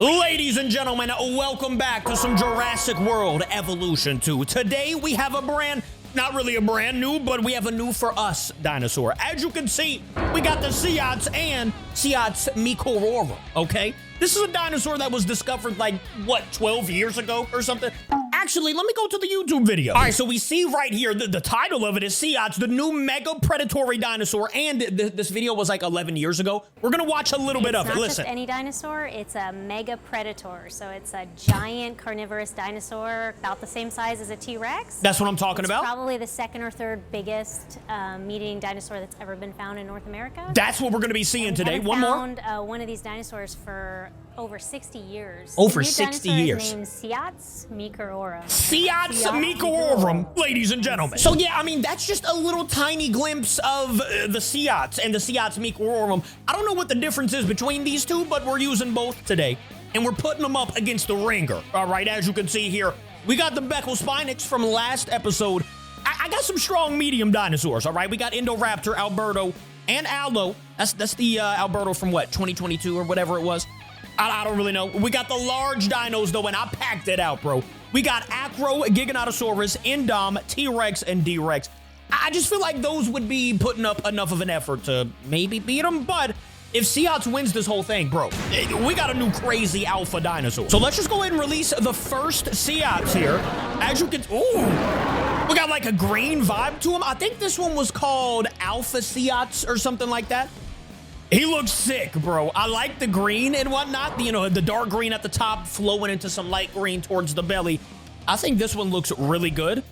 Ladies and gentlemen, welcome back to some Jurassic World Evolution 2. Today we have not really a brand new, but we have a new for us dinosaur. As you can see, we got the Siats and Siats Meekerorum, okay? This is a dinosaur that was discovered like, what, 12 years ago or something? Actually, let me go to the YouTube video. All right, so we see right here, the title of it is Siats, the new mega predatory dinosaur, and this video was like 11 years ago. We're gonna watch a little bit of it. Listen. It's not just any dinosaur, it's a mega predator. So it's a giant carnivorous dinosaur, about the same size as a T-Rex. That's what I'm talking about? Probably the second or third biggest meat-eating dinosaur that's ever been found in North America. That's what we're gonna be seeing today. One more. We found one of these dinosaurs for over 60 years. Over 60 years. Named Siats Meekerorum. Siats Meekerorum, ladies and gentlemen. So yeah, I mean, that's just a little tiny glimpse of the Siats and the Siats Meekerorum. I don't know what the difference is between these two, but we're using both today. And we're putting them up against the ringer. All right, as you can see here, we got the B-Spinx from last episode. I got some strong medium dinosaurs, all right? We got Indoraptor, Alberto, and Allo. That's the Alberto from what, 2022 or whatever it was. I don't really know. We got the large dinos, though, and I packed it out, bro. We got Giganotosaurus, Indom, T-Rex, and D-Rex. I just feel like those would be putting up enough of an effort to maybe beat them, but if Siats wins this whole thing, bro, we got a new crazy alpha dinosaur. So let's just go ahead and release the first Siats here. As you can, ooh, we got like a green vibe to him. I think this one was called Alpha Siats or something like that. He looks sick, bro. I like the green and whatnot. You know, the dark green at the top flowing into some light green towards the belly. I think this one looks really good.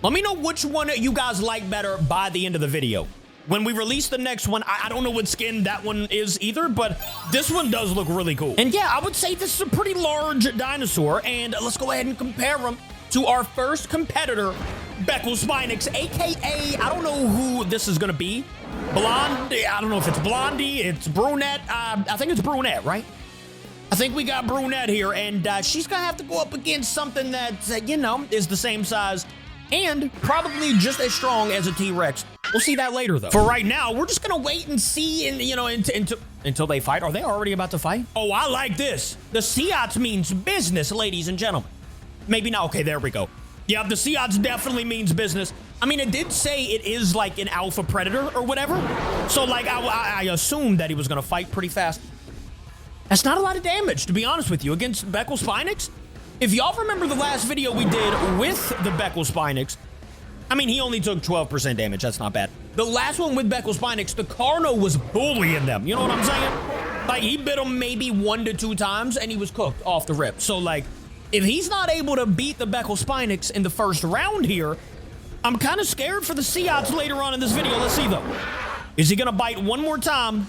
Let me know which one you guys like better by the end of the video. When we release the next one, I don't know what skin that one is either, but this one does look really cool. And yeah, I would say this is a pretty large dinosaur, and let's go ahead and compare him to our first competitor, B-Spinx, aka, I don't know who this is gonna be. Blondie, I don't know if it's Blondie, it's Brunette, I think it's Brunette, right? I think we got Brunette here, and she's gonna have to go up against something that, you know, is the same size and probably just as strong as a T-Rex. We'll see that later, though. For right now, we're just gonna wait and see, and you know, until they fight. Are they already about to fight? Oh, I like this. The Siats means business, ladies and gentlemen. Maybe not. Okay, there we go. Yeah, the Siats definitely means business. I mean, it did say it is like an alpha predator or whatever. So, like, I assumed that he was gonna fight pretty fast. That's not a lot of damage, to be honest with you, against B-Spinx. If y'all remember the last video we did with the B-Spinx, I mean, he only took 12% damage. That's not bad. The last one with B-Spinx, the Carno was bullying them. You know what I'm saying? Like, he bit him maybe 1 to 2 times, and he was cooked off the rip. So, like, if he's not able to beat the B-Spinx in the first round here, I'm kind of scared for the Siats later on in this video. Let's see, though. Is he going to bite one more time?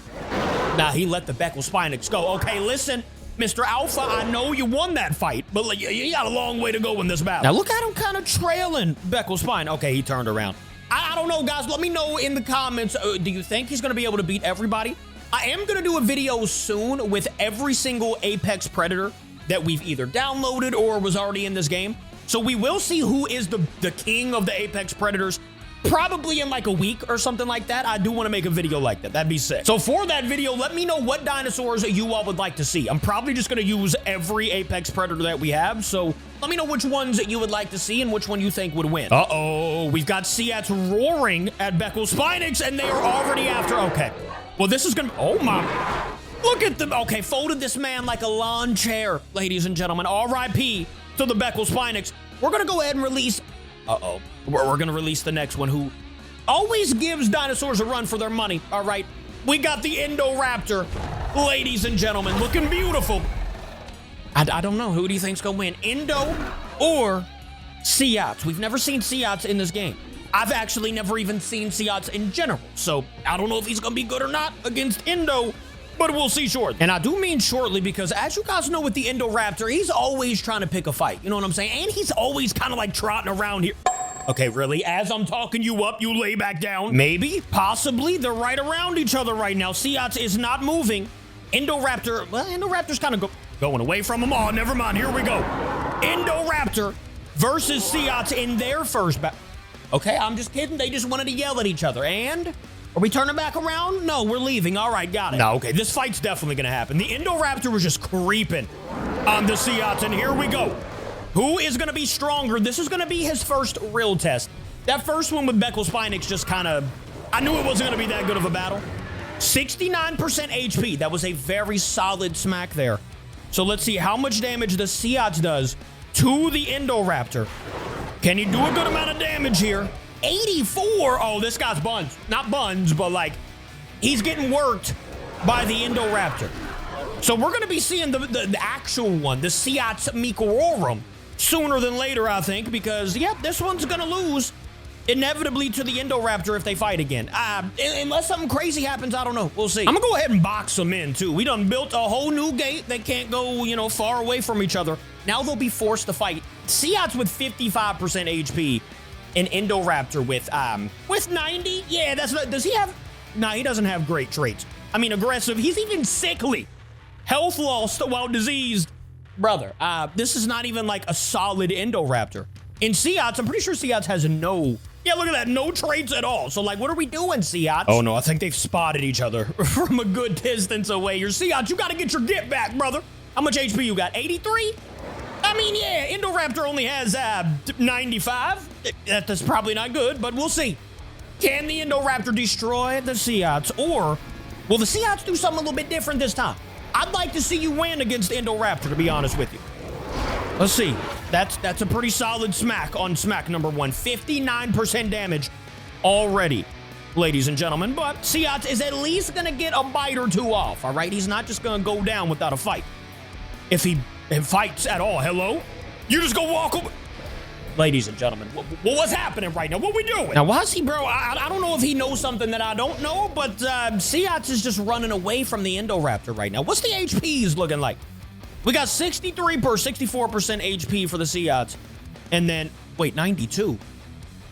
Nah, he let the B-Spinx go. Okay, listen, Mr. Alpha, I know you won that fight, but you got a long way to go in this battle. Now, look at him kind of trailing B-Spinx. Okay, he turned around. I don't know, guys. Let me know in the comments. Do you think he's going to be able to beat everybody? I am going to do a video soon with every single apex predator that we've either downloaded or was already in this game. So we will see who is the king of the apex predators, probably in like a week or something like that. I do want to make a video like that. That'd be sick. So for that video, let me know what dinosaurs you all would like to see. I'm probably just going to use every apex predator that we have. So let me know which ones that you would like to see and which one you think would win. Uh-oh, we've got Siats roaring at B-Spinx, and they are already after. Okay, well, this is going to, oh my, look at them. Okay, folded this man like a lawn chair, ladies and gentlemen. R.I.P. to the B-Spinx. We're going to go ahead and release, we're going to release the next one, who always gives dinosaurs a run for their money. All right, we got the Indoraptor, ladies and gentlemen, looking beautiful. I don't know. Who do you think's going to win, Indo or Siats? We've never seen Siats in this game. I've actually never even seen Siats in general, so I don't know if he's going to be good or not against Indo, but we'll see shortly. And I do mean shortly because, as you guys know with the Indoraptor, he's always trying to pick a fight. You know what I'm saying? And he's always kind of like trotting around here. Okay, really? As I'm talking you up, you lay back down? Maybe, possibly. They're right around each other right now. Siats is not moving. Indoraptor, well, Indoraptor's kind of going away from him. Oh, never mind. Here we go. Indoraptor versus Siats in their first battle. Okay, I'm just kidding. They just wanted to yell at each other. And Are we turning back around? No, we're leaving. All right, got it. No, okay, this fight's definitely gonna happen. The Indoraptor was just creeping on the Siats, and here we go. Who is gonna be stronger? This is gonna be his first real test. That first one with B-Spinx just kind of, I knew it wasn't gonna be that good of a battle. 69% HP. That was a very solid smack there. So let's see how much damage the Siats does to the Indoraptor. Can he do a good amount of damage here? 84. Oh, this guy's buns. Not buns, but like, he's getting worked by the Indoraptor. So we're going to be seeing the actual one, the Siats Meekerorum, sooner than later, I think, because, yep, this one's going to lose inevitably to the Indoraptor if they fight again. Unless something crazy happens, I don't know. We'll see. I'm going to go ahead and box them in, too. We done built a whole new gate. They can't go, you know, far away from each other. Now they'll be forced to fight. Siats with 55% HP. An Indoraptor with 90? Yeah, that's not, does he have, nah, he doesn't have great traits. I mean, aggressive, he's even sickly. Health lost while diseased. Brother, this is not even like a solid Indoraptor. In Siats, I'm pretty sure Siats has no, yeah, look at that, no traits at all. So like, what are we doing, Siats? Oh no, I think they've spotted each other from a good distance away. You're Siats, you gotta get your get back, brother. How much HP you got, 83? I mean, yeah, Indoraptor only has 95. That's probably not good, but we'll see. Can the Indoraptor destroy the Siats, or will the Siats do something a little bit different this time? I'd like to see you win against the Indoraptor, to be honest with you. Let's see. That's a pretty solid smack on smack number 1. 59% damage already, ladies and gentlemen. But Siats is at least going to get a bite or two off, all right? He's not just going to go down without a fight. If he fights at all, hello? You just go walk over. Ladies and gentlemen, what's happening right now? What we doing? Now, why is he, bro? I don't know if he knows something that I don't know, but Siats is just running away from the Indoraptor right now. What's the HPs looking like? We got 64% HP for the Siats. And then, wait, 92.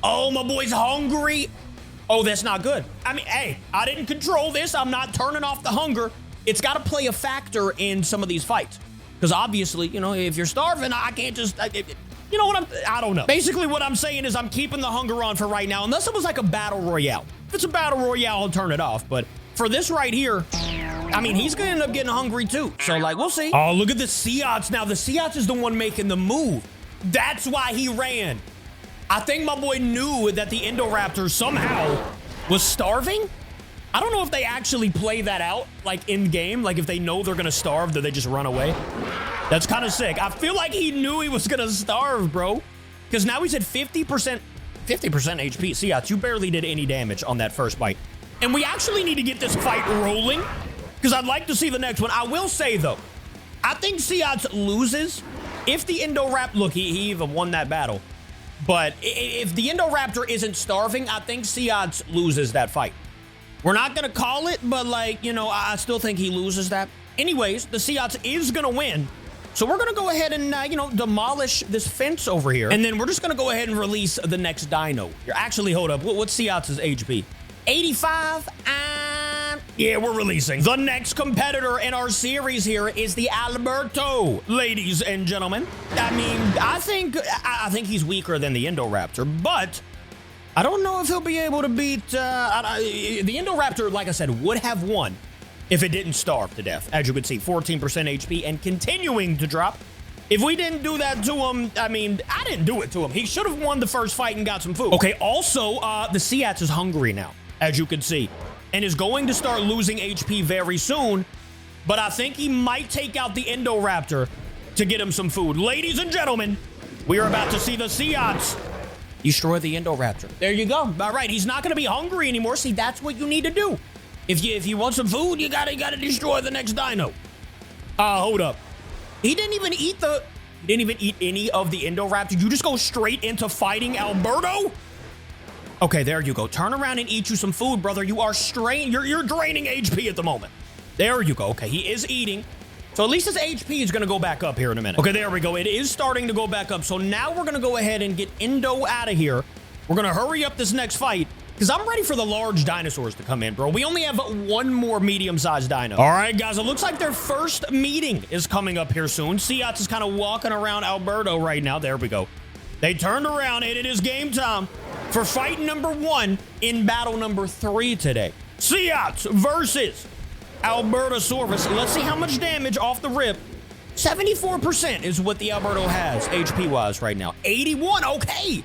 Oh, my boy's hungry. Oh, that's not good. I mean, hey, I didn't control this. I'm not turning off the hunger. It's got to play a factor in some of these fights. Because obviously, you know, if you're starving, I can't just, you know what I don't know. Basically what I'm saying is I'm keeping the hunger on for right now, unless it was like a battle royale. If it's a battle royale, I'll turn it off. But for this right here, I mean, he's gonna end up getting hungry too. So like, we'll see. Oh, look at the Siats now. The Siats is the one making the move. That's why he ran. I think my boy knew that the Indoraptor somehow was starving. I don't know if they actually play that out, like in game, like if they know they're gonna starve, do they just run away? That's kind of sick. I feel like he knew he was gonna starve, bro. Because now he's at 50% HP. Siats, you barely did any damage on that first bite. And we actually need to get this fight rolling, because I'd like to see the next one. I will say though, I think Siats loses if the Indoraptor, look, he even won that battle. But if the Indoraptor isn't starving, I think Siats loses that fight. We're not going to call it, but like, you know, I still think he loses that. Anyways, the Siats is going to win. So we're going to go ahead and, you know, demolish this fence over here. And then we're just going to go ahead and release the next dino. Here, actually, hold up. What's Siats' HP? 85? Yeah, we're releasing. The next competitor in our series here is the Alberto, ladies and gentlemen. I mean, I think he's weaker than the Indoraptor, but I don't know if he'll be able to beat, the Indoraptor, like I said, would have won if it didn't starve to death. As you can see, 14% HP and continuing to drop. If we didn't do that to him, I mean, I didn't do it to him. He should have won the first fight and got some food. Okay, also, the Siats is hungry now, as you can see, and is going to start losing HP very soon, but I think he might take out the Indoraptor to get him some food. Ladies and gentlemen, we are about to see the Siats destroy the Indoraptor. There you go. All right, he's not going to be hungry anymore. See, that's what you need to do. If you want some food, you gotta destroy the next dino. Hold up. He didn't even eat any of the Indoraptor. You just go straight into fighting Alberto? Okay, there you go. Turn around and eat you some food, brother. You are you're draining HP at the moment. There you go. Okay, he is eating. So at least his HP is going to go back up here in a minute. Okay, there we go. It is starting to go back up. So now we're going to go ahead and get Indo out of here. We're going to hurry up this next fight because I'm ready for the large dinosaurs to come in, bro. We only have one more medium-sized dino. All right, guys, it looks like their first meeting is coming up here soon. Siats is kind of walking around Alberto right now. There we go. They turned around, and it is game time. for fight number 1 in battle number 3 today. Siats versus Albertosaurus. Let's see how much damage off the rip. 74% is what the Alberto has HP-wise right now. 81, okay.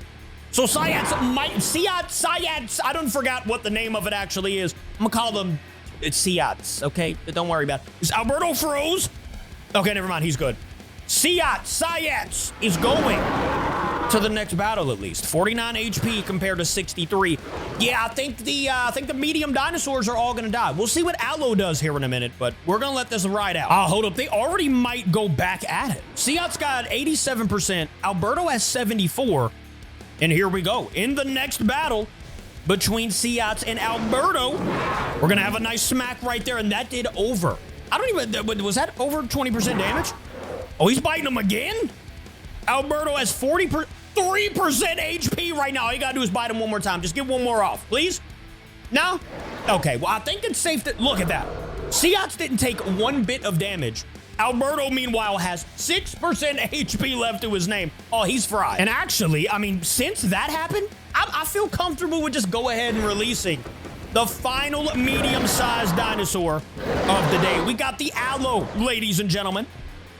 So Siats, I don't forget what the name of it actually is. I'm gonna call them, it's Siats, okay? Don't worry about it. Is Alberto froze? Okay, never mind, he's good. Siats is going to the next battle at least. 49 HP compared to 63. Yeah, I think the medium dinosaurs are all gonna die. We'll see what Allo does here in a minute, but we're gonna let this ride out. Hold up, they already might go back at it. Siats got 87%, Alberto has 74, and here we go. In the next battle between Siats and Alberto, we're gonna have a nice smack right there, and that did over. I don't even, was that over 20% damage? Oh, he's biting him again? Alberto has 3% HP right now. All you gotta do is bite him one more time. Just get one more off, please. No? Okay, well, I think it's safe to, look at that. Siats didn't take one bit of damage. Alberto, meanwhile, has 6% HP left to his name. Oh, he's fried. And actually, I mean, since that happened, I feel comfortable with just go ahead and releasing the final medium-sized dinosaur of the day. We got the Allo, ladies and gentlemen.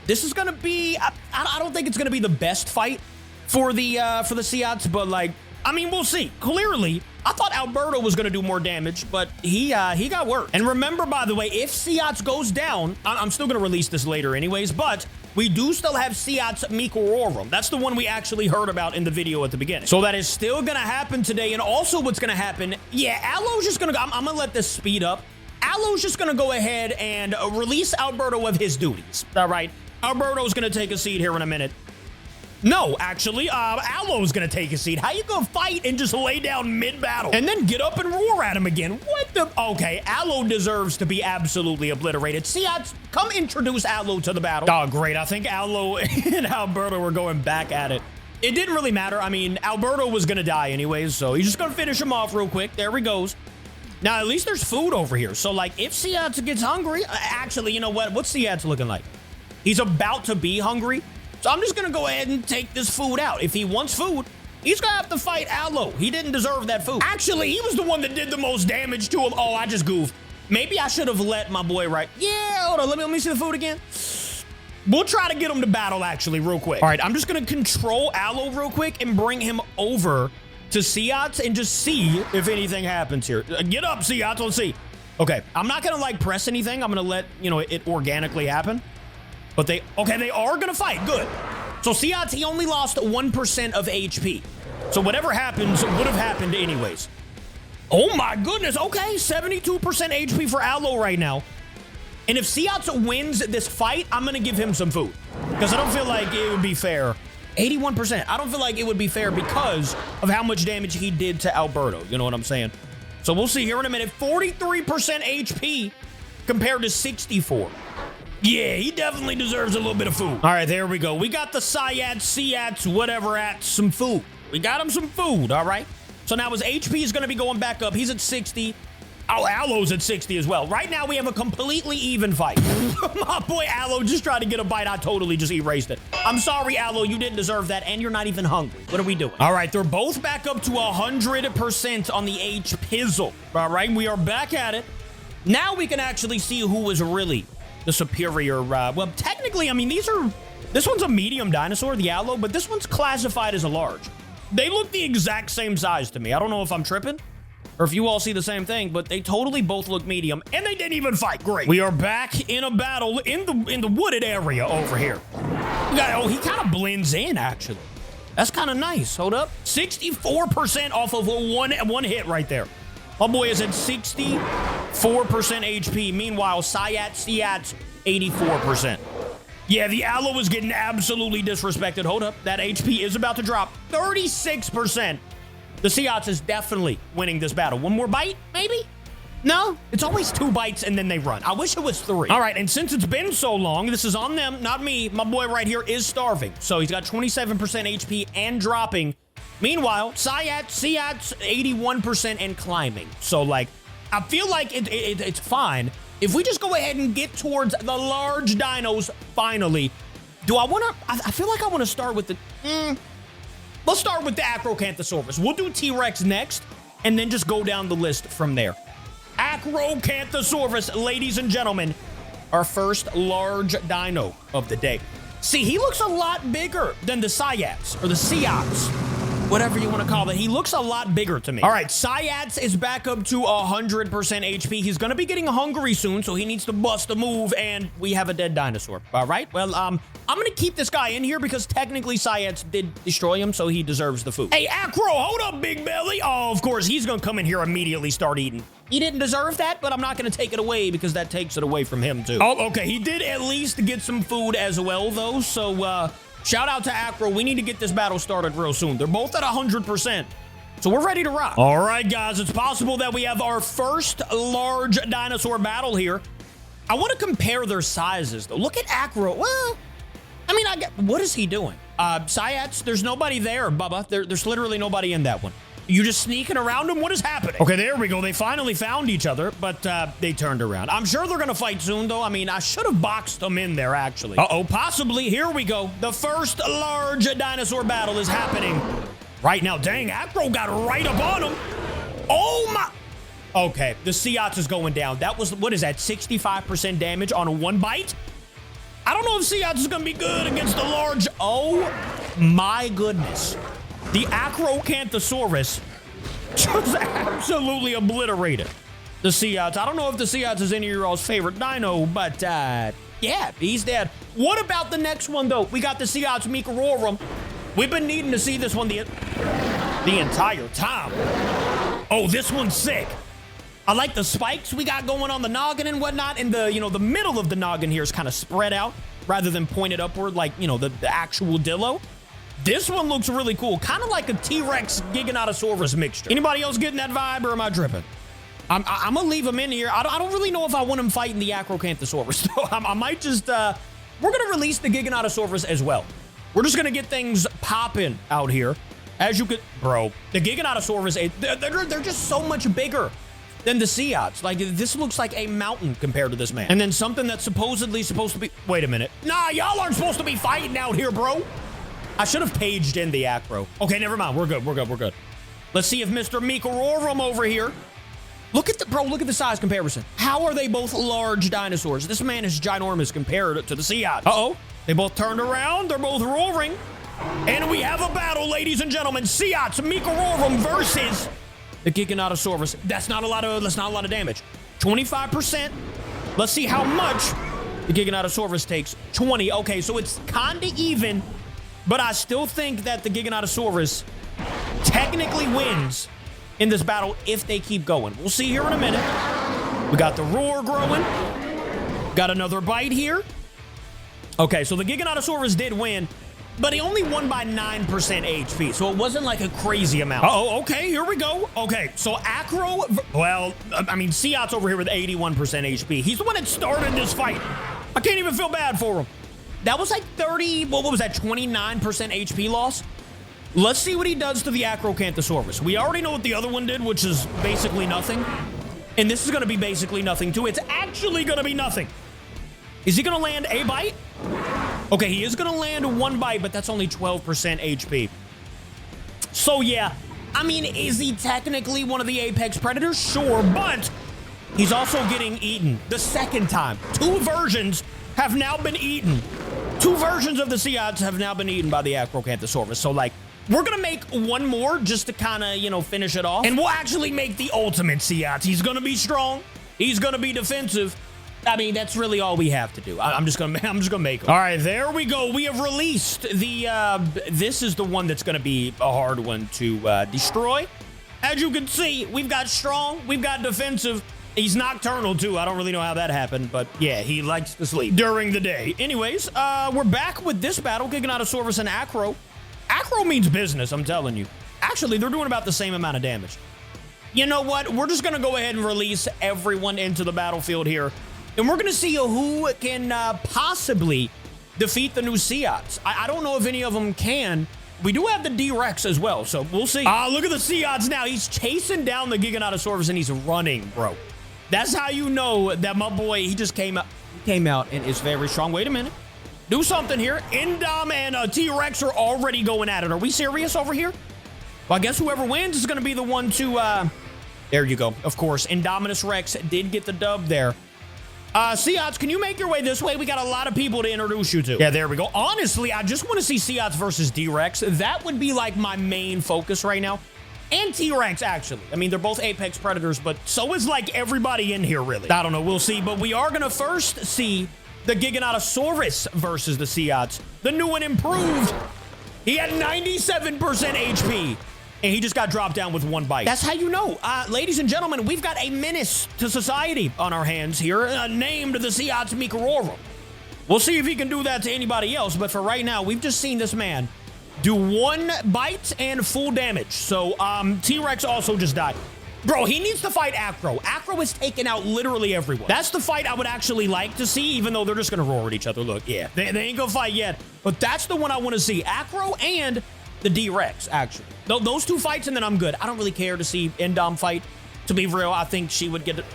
This is gonna be, I don't think it's gonna be the best fight for the Siats, but like, I mean, we'll see. Clearly, I thought Alberto was gonna do more damage, but he got worse. And remember, by the way, if Siats goes down, I'm still gonna release this later anyways, but we do still have Siats Meekerorum. That's the one we actually heard about in the video at the beginning. So that is still gonna happen today. And also what's gonna happen, yeah, Allo's just gonna go, I'm gonna let this speed up. Allo's just gonna go ahead and release Alberto of his duties, all right? Alberto's gonna take a seat here in a minute. No, actually, Allo's gonna take a seat. How you gonna fight and just lay down mid-battle and then get up and roar at him again? What the? Okay, Allo deserves to be absolutely obliterated. Siats, come introduce Allo to the battle. Oh, great. I think Allo and Alberto were going back at it. It didn't really matter. I mean, Alberto was gonna die anyways, so he's just gonna finish him off real quick. There he goes. Now, at least there's food over here. So, like, if Siats gets hungry, actually, you know what? What's Siats looking like? He's about to be hungry. So I'm just going to go ahead and take this food out. If he wants food, he's going to have to fight Allo. He didn't deserve that food. Actually, he was the one that did the most damage to him. Oh, I just goofed. Maybe I should have let my boy right. Yeah, hold on. Let me see the food again. We'll try to get him to battle, actually, real quick. All right, I'm just going to control Allo real quick and bring him over to Siats and just see if anything happens here. Get up, Siats. Let's see. Okay, I'm not going to, like, press anything. I'm going to let, you know, it organically happen. But they are gonna fight, good. So Siats, he only lost 1% of HP. So whatever happens would have happened anyways. Oh my goodness, okay, 72% HP for Allo right now. And if Siats wins this fight, I'm gonna give him some food. Because I don't feel like it would be fair. 81%, I don't feel like it would be fair because of how much damage he did to Alberto, you know what I'm saying? So we'll see here in a minute, 43% HP compared to 64. Yeah, he definitely deserves a little bit of food. All right, there we go. We got the Siats, whatever at some food. We got him some food, all right? So now his HP is going to be going back up. He's at 60. Oh, Allo's at 60 as well. Right now, we have a completely even fight. My boy Allo just tried to get a bite. I totally just erased it. I'm sorry, Allo. You didn't deserve that, and you're not even hungry. What are we doing? All right, they're both back up to 100% on the H-Pizzle. All right, we are back at it. Now we can actually see who is really the superior, well, technically, I mean, this one's a medium dinosaur, the Allo, but this one's classified as a large. They look the exact same size to me. I don't know if I'm tripping or if you all see the same thing, but they totally both look medium, and they didn't even fight. Great. We are back in a battle in the wooded area over here. Oh, he kind of blends in, actually. That's kind of nice. Hold up. 64% off of one hit right there. My boy is at 64% HP. Meanwhile, Siats, 84%. Yeah, the Allo is getting absolutely disrespected. Hold up. That HP is about to drop. 36%. The Siats is definitely winning this battle. One more bite, maybe? No, it's always 2 bites and then they run. I wish it was 3. All right, and since it's been so long, this is on them, not me. My boy right here is starving. So he's got 27% HP and dropping. Meanwhile, Siats, 81% and climbing. So, like, I feel like it's fine. If we just go ahead and get towards the large dinos, finally, do I want to... I feel like I want to start with the... Let's start with the Acrocanthosaurus. We'll do T-Rex next, and then just go down the list from there. Acrocanthosaurus, ladies and gentlemen, our first large dino of the day. See, he looks a lot bigger than the Siats, or the Siats, whatever you want to call it. He looks a lot bigger to me. All right, Siats is back up to 100% HP. He's going to be getting hungry soon, so he needs to bust a move, and we have a dead dinosaur. All right, well, I'm going to keep this guy in here because technically Siats did destroy him, so he deserves the food. Hey, Acro, hold up, big belly. Oh, of course, he's going to come in here immediately start eating. He didn't deserve that, but I'm not going to take it away because that takes it away from him, too. Oh, okay, he did at least get some food as well, though, so, shout out to Acro. We need to get this battle started real soon. They're both at 100%. So we're ready to rock. All right, guys. It's possible that we have our first large dinosaur battle here. I want to compare their sizes, though. Look at Acro. Well, I mean, what is he doing? Siats, there's nobody there, Bubba. There's literally nobody in that one. You just sneaking around them? What is happening? Okay, there we go. They finally found each other, but they turned around. I'm sure they're going to fight soon, though. I mean, I should have boxed them in there, actually. Uh-oh, possibly. Here we go. The first large dinosaur battle is happening right now. Dang, Acro got right up on him. Oh, my. Okay, the Siats is going down. That was, what is that, 65% damage on one bite? I don't know if Siats is going to be good against the large. Oh, my goodness. The Acrocanthosaurus just absolutely obliterated the Siats. I don't know if the Siats is any of y'all's favorite dino, but yeah, he's dead. What about the next one, though? We got the Siats Meekerorum. We've been needing to see this one the entire time. Oh, this one's sick. I like the spikes we got going on the noggin and whatnot, and the, the middle of the noggin here is kind of spread out rather than pointed upward like, the actual Dillo. This one looks really cool, kind of like a T-Rex Giganotosaurus mixture. Anybody else getting that vibe, or am I tripping? I'm gonna leave him in here. I don't really know if I want him fighting the Acrocanthosaurus, though. I might just, we're gonna release the Giganotosaurus as well. We're just gonna get things popping out here. As you could, bro, the Giganotosaurus, they're just so much bigger than the Siats. Like, this looks like a mountain compared to this man. And then something that's supposedly supposed to be, wait a minute. Nah, y'all aren't supposed to be fighting out here, bro. I should have paged in the Acro. Okay, never mind. We're good. Let's see if Mr. Meekerorum over here. Look at the size comparison. How are they both large dinosaurs? This man is ginormous compared to the Siats. Uh-oh. They both turned around. They're both roaring. And we have a battle, ladies and gentlemen. Siats Meekerorum versus the Giganotosaurus. That's not a lot of damage. 25%. Let's see how much the Giganotosaurus takes. 20. Okay, so it's kind of even. But I still think that the Giganotosaurus technically wins in this battle if they keep going. We'll see here in a minute. We got the roar growing. Got another bite here. Okay, so the Giganotosaurus did win, but he only won by 9% HP, so it wasn't like a crazy amount. Uh-oh, okay, here we go. Okay, so Acro, well, I mean, Siats over here with 81% HP. He's the one that started this fight. I can't even feel bad for him. That was like 29% HP loss. Let's see what he does to the Acrocanthosaurus. We already know what the other one did, which is basically nothing. And this is going to be basically nothing, too. It's actually going to be nothing. Is he going to land a bite? Okay, he is going to land one bite, but that's only 12% HP. So, yeah. I mean, is he technically one of the apex predators? Sure, but he's also getting eaten the second time. Two versions have now been eaten. Two versions of the Siats have now been eaten by the Acrocanthosaurus. So, like, we're going to make one more just to kind of, finish it off. And we'll actually make the ultimate Siats. He's going to be strong. He's going to be defensive. I mean, that's really all we have to do. I'm just going to make him. All right, there we go. We have released the, this is the one that's going to be a hard one to destroy. As you can see, we've got strong, we've got defensive. He's nocturnal, too. I don't really know how that happened, but yeah, he likes to sleep during the day. Anyways, we're back with this battle, Giganotosaurus and Acro. Acro means business, I'm telling you. Actually, they're doing about the same amount of damage. You know what? We're just going to go ahead and release everyone into the battlefield here, and we're going to see who can possibly defeat the new Siats. I don't know if any of them can. We do have the D-Rex as well, so we'll see. Look at the Siats now. He's chasing down the Giganotosaurus, and he's running, bro. That's how you know that my boy, he just came out and is very strong. Wait a minute. Do something here. Indom and T-Rex are already going at it. Are we serious over here? Well, I guess whoever wins is going to be the one to... There you go. Of course, Indominus Rex did get the dub there. Siats, can you make your way this way? We got a lot of people to introduce you to. Yeah, there we go. Honestly, I just want to see Siats versus D-Rex. That would be like my main focus right now. And T-Rex, actually. I mean, they're both apex predators, but so is like everybody in here, really. I don't know. We'll see. But we are going to first see the Giganotosaurus versus the Siats. The new and improved. He had 97% HP. And he just got dropped down with one bite. That's how you know. Ladies and gentlemen, we've got a menace to society on our hands here, named the Siats Meekerorum. We'll see if he can do that to anybody else, but for right now, we've just seen this man do one bite and full damage. So, T-Rex also just died. Bro, he needs to fight Acro. Acro has taken out literally everyone. That's the fight I would actually like to see, even though they're just gonna roar at each other. Look, yeah, they ain't gonna fight yet, but that's the one I want to see. Acro and the D-Rex, actually. Those two fights, and then I'm good. I don't really care to see Indom fight. To be real, I think she would get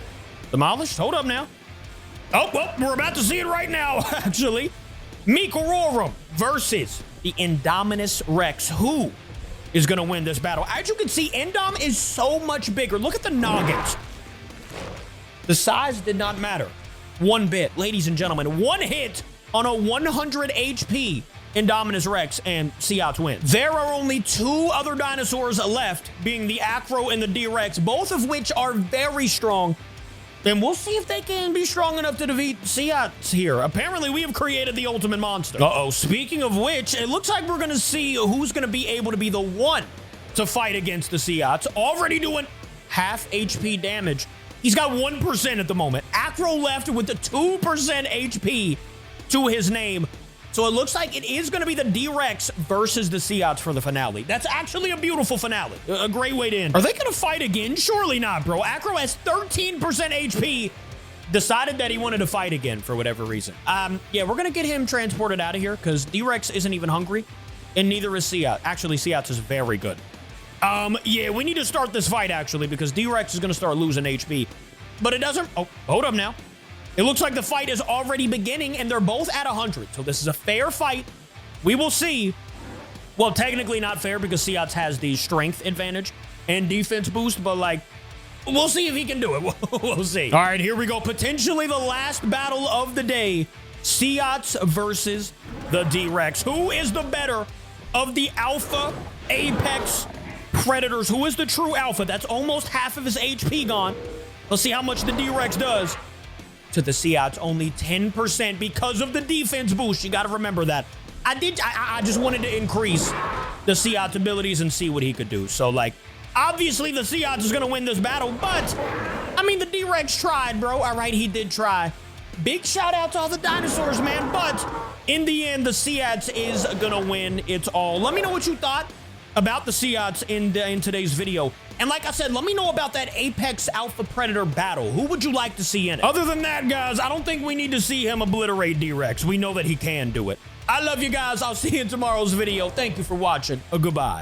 demolished. Hold up now. Oh, well, we're about to see it right now, actually. Meekerorum versus the Indominus Rex. Who is going to win this battle? As you can see, Indom is so much bigger. Look at the noggins. The size did not matter one bit. Ladies and gentlemen, one hit on a 100 HP Indominus Rex and Siats win. There are only two other dinosaurs left, being the Acro and the D-Rex, both of which are very strong. And we'll see if they can be strong enough to defeat Siats here. Apparently, we have created the ultimate monster. Uh-oh. Speaking of which, it looks like we're going to see who's going to be able to be the one to fight against the Siats. Already doing half HP damage. He's got 1% at the moment. Acro left with the 2% HP to his name. So it looks like it is going to be the D-Rex versus the Siats for the finale. That's actually a beautiful finale. A great way to end. Are they going to fight again? Surely not, bro. Acro has 13% HP. Decided that he wanted to fight again for whatever reason. Yeah, we're going to get him transported out of here because D-Rex isn't even hungry, and neither is Siats. Actually, Siats is very good. Yeah, we need to start this fight, actually, because D-Rex is going to start losing HP. But it doesn't... Oh, hold up now. It looks like the fight is already beginning, and they're both at 100. So this is a fair fight. We will see. Well, technically not fair because Siats has the strength advantage and defense boost, but, like, we'll see if he can do it. We'll see. All right, here we go. Potentially the last battle of the day. Siats versus the D-Rex. Who is the better of the alpha apex predators? Who is the true alpha? That's almost half of his HP gone. Let's see how much the D-Rex does. To the Siats, only 10% because of the defense boost. You got to remember that. I just wanted to increase the Siats abilities and see what he could do. So, like, obviously the Siats is going to win this battle, but, I mean, the D-Rex tried, bro. All right, he did try. Big shout out to all the dinosaurs, man. But in the end, the Siats is going to win it all. Let me know what you thought about the Siats in today's video. And like I said, let me know about that Apex Alpha Predator battle. Who would you like to see in it? Other than that, guys, I don't think we need to see him obliterate D-Rex. We know that he can do it. I love you guys. I'll see you in tomorrow's video. Thank you for watching. Goodbye.